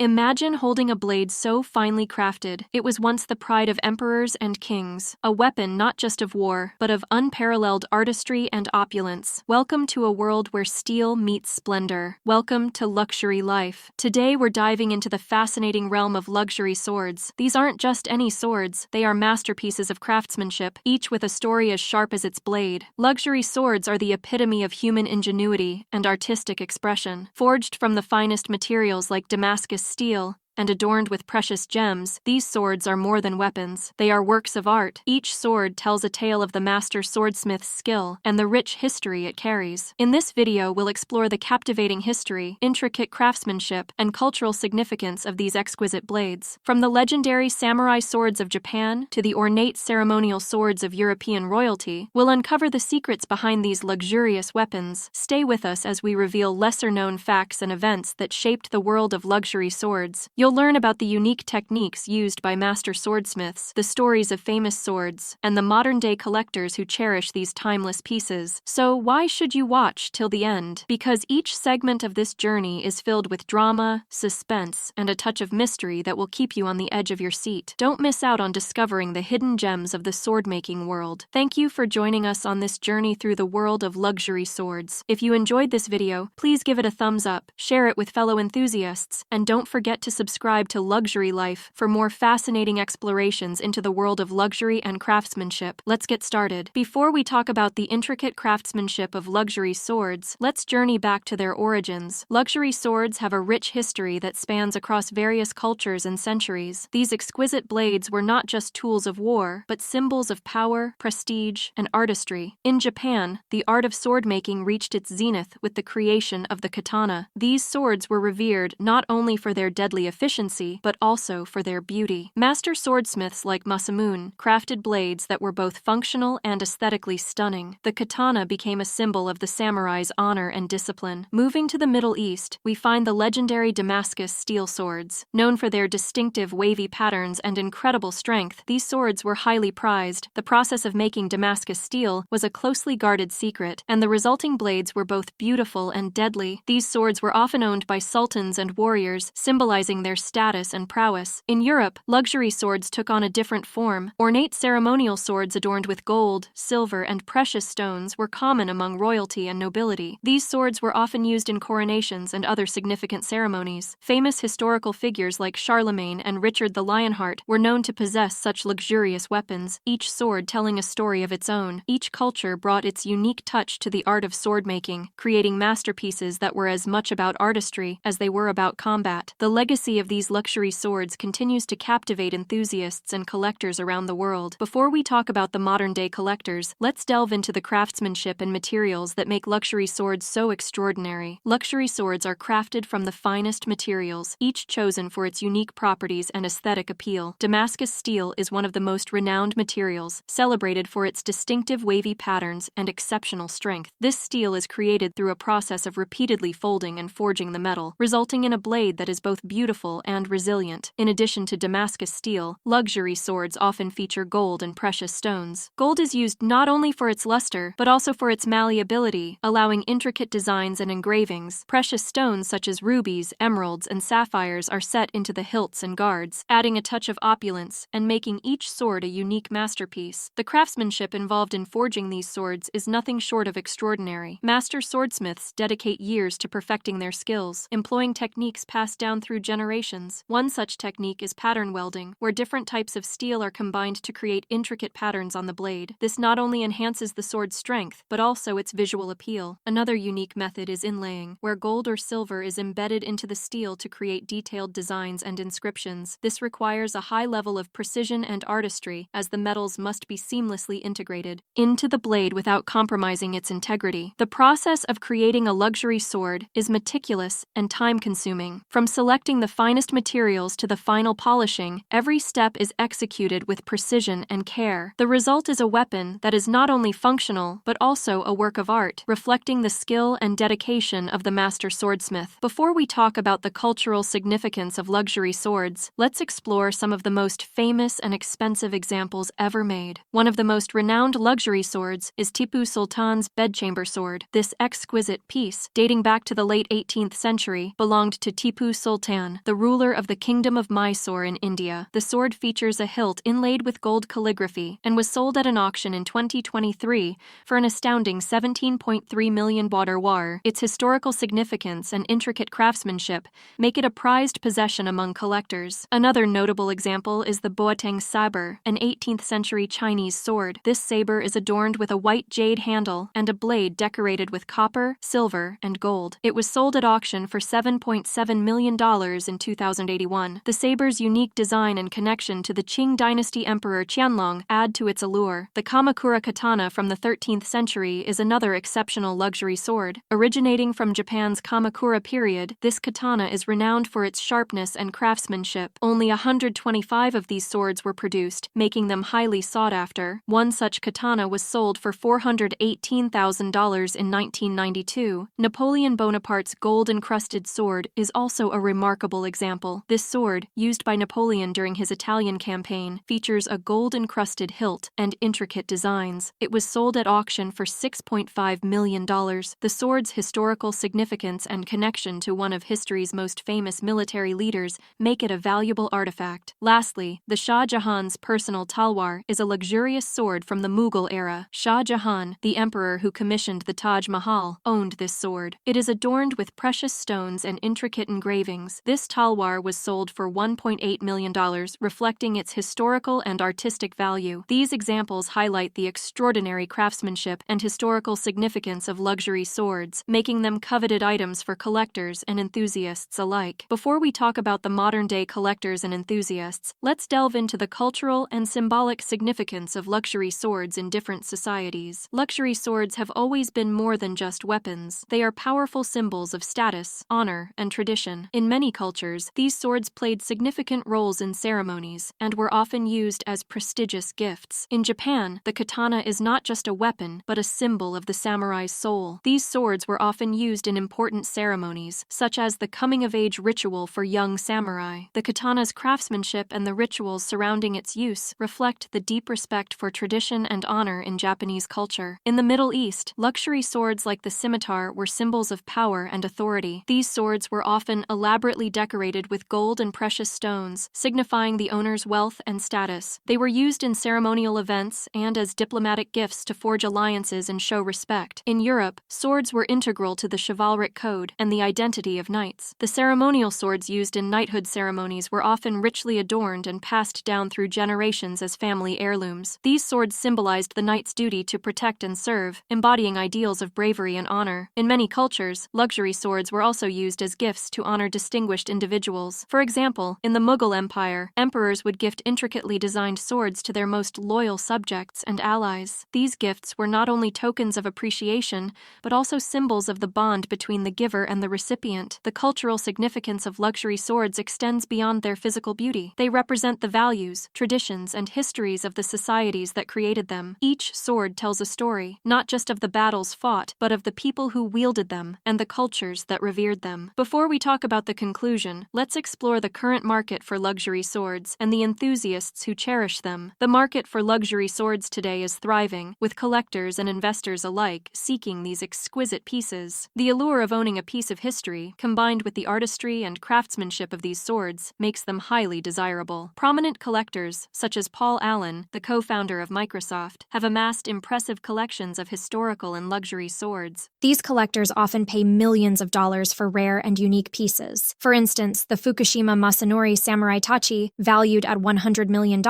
Imagine holding a blade so finely crafted. It was once the pride of emperors and kings, a weapon not just of war, but of unparalleled artistry and opulence. Welcome to a world where steel meets splendor. Welcome to luxury life. Today we're diving into the fascinating realm of luxury swords. These aren't just any swords, they are masterpieces of craftsmanship, each with a story as sharp as its blade. Luxury swords are the epitome of human ingenuity and artistic expression. Forged from the finest materials like Damascus steel, and adorned with precious gems, these swords are more than weapons. They are works of art. Each sword tells a tale of the master swordsmith's skill and the rich history it carries. In this video, we'll explore the captivating history, intricate craftsmanship, and cultural significance of these exquisite blades. From the legendary samurai swords of Japan to the ornate ceremonial swords of European royalty, we'll uncover the secrets behind these luxurious weapons. Stay with us as we reveal lesser-known facts and events that shaped the world of luxury swords. You'll learn about the unique techniques used by master swordsmiths, the stories of famous swords, and the modern-day collectors who cherish these timeless pieces. So why should you watch till the end? Because each segment of this journey is filled with drama, suspense, and a touch of mystery that will keep you on the edge of your seat. Don't miss out on discovering the hidden gems of the sword-making world. Thank you for joining us on this journey through the world of luxury swords. If you enjoyed this video, please give it a thumbs up, share it with fellow enthusiasts, and don't forget to subscribe to Luxury Life for more fascinating explorations into the world of luxury and craftsmanship. Let's get started. Before we talk about the intricate craftsmanship of luxury swords, let's journey back to their origins. Luxury swords have a rich history that spans across various cultures and centuries. These exquisite blades were not just tools of war, but symbols of power, prestige, and artistry. In Japan, the art of sword-making reached its zenith with the creation of the katana. These swords were revered not only for their deadly efficiency, but also for their beauty. Master swordsmiths like Masamune crafted blades that were both functional and aesthetically stunning. The katana became a symbol of the samurai's honor and discipline. Moving to the Middle East, we find the legendary Damascus steel swords. Known for their distinctive wavy patterns and incredible strength, these swords were highly prized. The process of making Damascus steel was a closely guarded secret, and the resulting blades were both beautiful and deadly. These swords were often owned by sultans and warriors, symbolizing their status and prowess. In Europe, luxury swords took on a different form. Ornate ceremonial swords adorned with gold, silver, and precious stones were common among royalty and nobility. These swords were often used in coronations and other significant ceremonies. Famous historical figures like Charlemagne and Richard the Lionheart were known to possess such luxurious weapons, each sword telling a story of its own. Each culture brought its unique touch to the art of sword-making, creating masterpieces that were as much about artistry as they were about combat. The legacy of these luxury swords continues to captivate enthusiasts and collectors around the world. Before we talk about the modern-day collectors, let's delve into the craftsmanship and materials that make luxury swords so extraordinary. Luxury swords are crafted from the finest materials, each chosen for its unique properties and aesthetic appeal. Damascus steel is one of the most renowned materials, celebrated for its distinctive wavy patterns and exceptional strength. This steel is created through a process of repeatedly folding and forging the metal, resulting in a blade that is both beautiful and resilient. In addition to Damascus steel, luxury swords often feature gold and precious stones. Gold is used not only for its luster, but also for its malleability, allowing intricate designs and engravings. Precious stones such as rubies, emeralds, and sapphires are set into the hilts and guards, adding a touch of opulence and making each sword a unique masterpiece. The craftsmanship involved in forging these swords is nothing short of extraordinary. Master swordsmiths dedicate years to perfecting their skills, employing techniques passed down through generations. One such technique is pattern welding, where different types of steel are combined to create intricate patterns on the blade. This not only enhances the sword's strength, but also its visual appeal. Another unique method is inlaying, where gold or silver is embedded into the steel to create detailed designs and inscriptions. This requires a high level of precision and artistry, as the metals must be seamlessly integrated into the blade without compromising its integrity. The process of creating a luxury sword is meticulous and time-consuming. From selecting the finest materials to the final polishing, every step is executed with precision and care. The result is a weapon that is not only functional, but also a work of art, reflecting the skill and dedication of the master swordsmith. Before we talk about the cultural significance of luxury swords, let's explore some of the most famous and expensive examples ever made. One of the most renowned luxury swords is Tipu Sultan's bedchamber sword. This exquisite piece, dating back to the late 18th century, belonged to Tipu Sultan, the ruler of the Kingdom of Mysore in India. The sword features a hilt inlaid with gold calligraphy and was sold at an auction in 2023 for an astounding 17.3 million war. Its historical significance and intricate craftsmanship make it a prized possession among collectors. Another notable example is the Boateng Sabre, an 18th-century Chinese sword. This saber is adorned with a white jade handle and a blade decorated with copper, silver, and gold. It was sold at auction for $7.7 million in 2081. The saber's unique design and connection to the Qing dynasty emperor Qianlong add to its allure. The Kamakura katana from the 13th century is another exceptional luxury sword. Originating from Japan's Kamakura period, this katana is renowned for its sharpness and craftsmanship. Only 125 of these swords were produced, making them highly sought after. One such katana was sold for $418,000 in 1992. Napoleon Bonaparte's gold-encrusted sword is also a remarkable example. This sword, used by Napoleon during his Italian campaign, features a gold-encrusted hilt and intricate designs. It was sold at auction for $6.5 million. The sword's historical significance and connection to one of history's most famous military leaders make it a valuable artifact. Lastly, the Shah Jahan's personal Tulwar is a luxurious sword from the Mughal era. Shah Jahan, the emperor who commissioned the Taj Mahal, owned this sword. It is adorned with precious stones and intricate engravings. This Tulwar was sold for $1.8 million, reflecting its historical and artistic value. These examples highlight the extraordinary craftsmanship and historical significance of luxury swords, making them coveted items for collectors and enthusiasts alike. Before we talk about the modern-day collectors and enthusiasts, let's delve into the cultural and symbolic significance of luxury swords in different societies. Luxury swords have always been more than just weapons. They are powerful symbols of status, honor, and tradition. In many cultures, these swords played significant roles in ceremonies and were often used as prestigious gifts. In Japan, the katana is not just a weapon, but a symbol of the samurai's soul. These swords were often used in important ceremonies, such as the coming-of-age ritual for young samurai. The katana's craftsmanship and the rituals surrounding its use reflect the deep respect for tradition and honor in Japanese culture. In the Middle East, luxury swords like the scimitar were symbols of power and authority. These swords were often elaborately decorated with gold and precious stones, signifying the owner's wealth and status. They were used in ceremonial events and as diplomatic gifts to forge alliances and show respect. In Europe, swords were integral to the chivalric code and the identity of knights. The ceremonial swords used in knighthood ceremonies were often richly adorned and passed down through generations as family heirlooms. These swords symbolized the knight's duty to protect and serve, embodying ideals of bravery and honor. In many cultures, luxury swords were also used as gifts to honor distinguished individuals. For example, in the Mughal Empire, emperors would gift intricately designed swords to their most loyal subjects and allies. These gifts were not only tokens of appreciation, but also symbols of the bond between the giver and the recipient. The cultural significance of luxury swords extends beyond their physical beauty. They represent the values, traditions, and histories of the societies that created them. Each sword tells a story, not just of the battles fought, but of the people who wielded them and the cultures that revered them. Before we talk about the conclusion, let's explore the current market for luxury swords and the enthusiasts who cherish them. The market for luxury swords today is thriving, with collectors and investors alike seeking these exquisite pieces. The allure of owning a piece of history, combined with the artistry and craftsmanship of these swords, makes them highly desirable. Prominent collectors, such as Paul Allen, the co-founder of Microsoft, have amassed impressive collections of historical and luxury swords. These collectors often pay millions of dollars for rare and unique pieces. For instance, the Fukushima Masanori Samurai Tachi, valued at $100 million,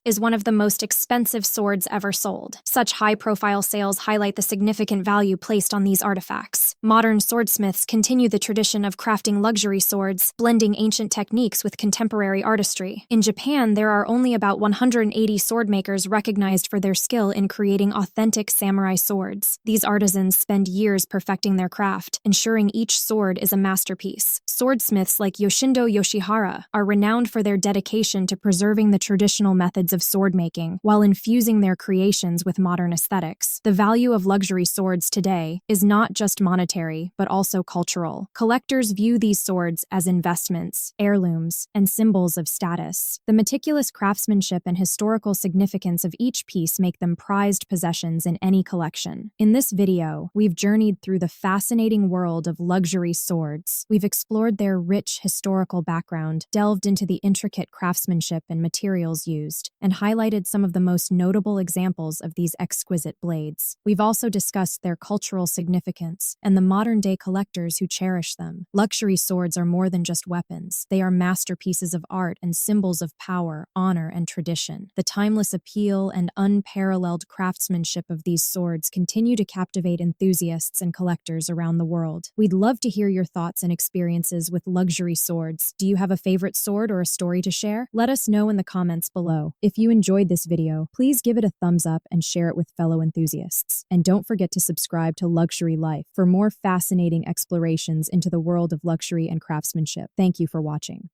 is one of the most expensive swords ever sold. Such high-profile sales highlight the significant value placed on these artifacts. Modern swordsmiths continue the tradition of crafting luxury swords, blending ancient techniques with contemporary artistry. In Japan, there are only about 180 sword makers recognized for their skill in creating authentic samurai swords. These artisans spend years perfecting their craft, ensuring each sword is a masterpiece. Swordsmiths like Yoshindo Yoshihara are renowned for their dedication to preserving the traditional methods of sword making while infusing their creations with modern aesthetics. The value of luxury swords today is not just monetary, but also cultural. Collectors view these swords as investments, heirlooms, and symbols of status. The meticulous craftsmanship and historical significance of each piece make them prized possessions in any collection. In this video, we've journeyed through the fascinating world of luxury swords. We've explored their rich historical background, delved into the intricate craftsmanship and materials used, and highlighted some of the most notable examples of these exquisite blades. We've also discussed their cultural significance and the modern-day collectors who cherish them. Luxury swords are more than just weapons. They are masterpieces of art and symbols of power, honor, and tradition. The timeless appeal and unparalleled craftsmanship of these swords continue to captivate enthusiasts and collectors around the world. We'd love to hear your thoughts and experiences with luxury swords. Do you have a favorite sword or a story to share? Let us know in the comments below. If you enjoyed this video, please give it a thumbs up and share it with fellow enthusiasts. And don't forget to subscribe to Luxury Life for more fascinating explorations into the world of luxury and craftsmanship. Thank you for watching.